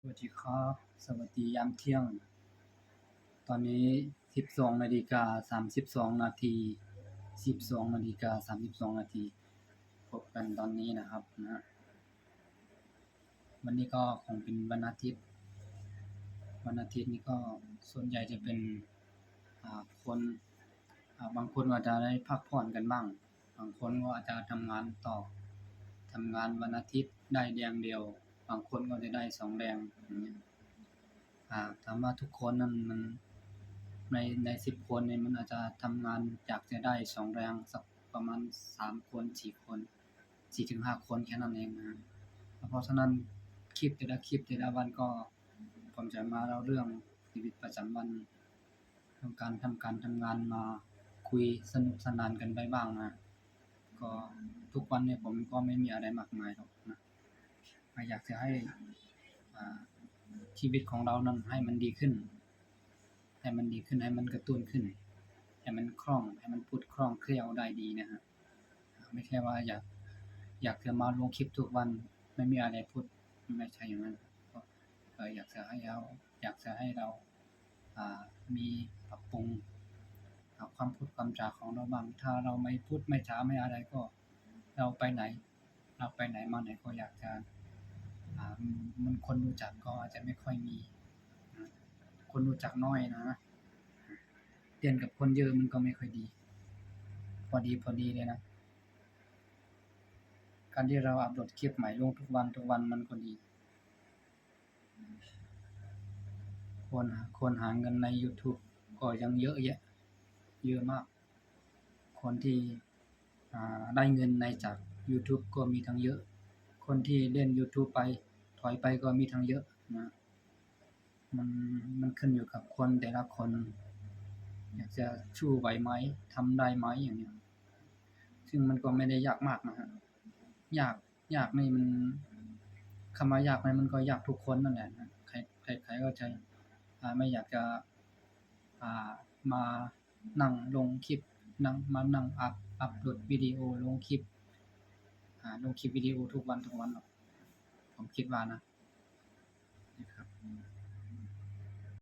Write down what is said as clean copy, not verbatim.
สวัสดีครับสวัสดียามเที่ยงตอนนี้12:32 นาที12:32 นาทีพบกันตอนนี้นะครับนะวันนี้ก็คงเป็นวันอาทิตย์นี้ก็ส่วนใหญ่จะเป็นคนบางคนก็จะได้พักผ่อนกันบ้างบางคนก็อาจจะทำงานต่อทำงานวันอาทิตย์ได้แรงเดียวบางคนก็จะได้2แรงอย่างเงี้ยถามว่าทุกคนนั้นมันใน10คนเนี่ยมันอาจจะทำงานอยากจะได้2แรงสักประมาณ3คน4คน4-5คนแค่นั้นเองนะเพราะฉะนั้นคลิปแต่ละวันก็ผมจะมาเล่าเรื่องชีวิตประจำวันเรื่องการทำงานมาคุยสนุกสนานกันไปบ้างนะก็ทุกวันเนี่ยผมก็ไม่มีอะไรมากมายหรอกนะอยากจะให้ชีวิตของเรานั้นให้มันดีขึ้นให้มันกระตุ้นขึ้นให้มันคล่องให้มันพูดคล่องเคลียวได้ดีนะฮะไม่ใช่ว่าอยากจะมาลงคลิปทุกวันไม่มีอะไรพูดไม่ใช่อย่างนั้นก็อยากจะให้เรามีปรับปรุงความพูดความจาของเราบ้างถ้าเราไม่พูดไม่จาไม่อะไรก็เราไปไหนมาไหนก็อยากจะมันคนรู้จักก็อาจจะไม่ค่อยมีคนรู้จักน้อยนะเรียนกับคนเยอะมันก็ไม่ค่อยดีพอดีเลยนะการที่เราอัปโหลดคลิปใหม่ลงทุกวันมันก็ดีคนหาเงินใน YouTube ก็ยังเยอะแยะเยอะมากคนที่ได้เงินในจาก YouTube ก็มีทั้งเยอะคนที่เล่น YouTube ไปถอยไปก็มีทั้งเยอะนะมันขึ้นอยู่กับคนแต่ละคนอยากจะสู้ไหวไหมทำได้ไหมอย่างเงี้ยซึ่งมันก็ไม่ได้ยากมากนะฮะยากนี่มันคำว่ายากนี่มันก็ยากทุกคนนั่นแหละนะใครก็จะไม่อยากจะมานั่งลงคลิปมานั่งอัปโหลดวิดีโอลงคลิปวิดีโอทุกวันหรอกผมคิดว่านะครับ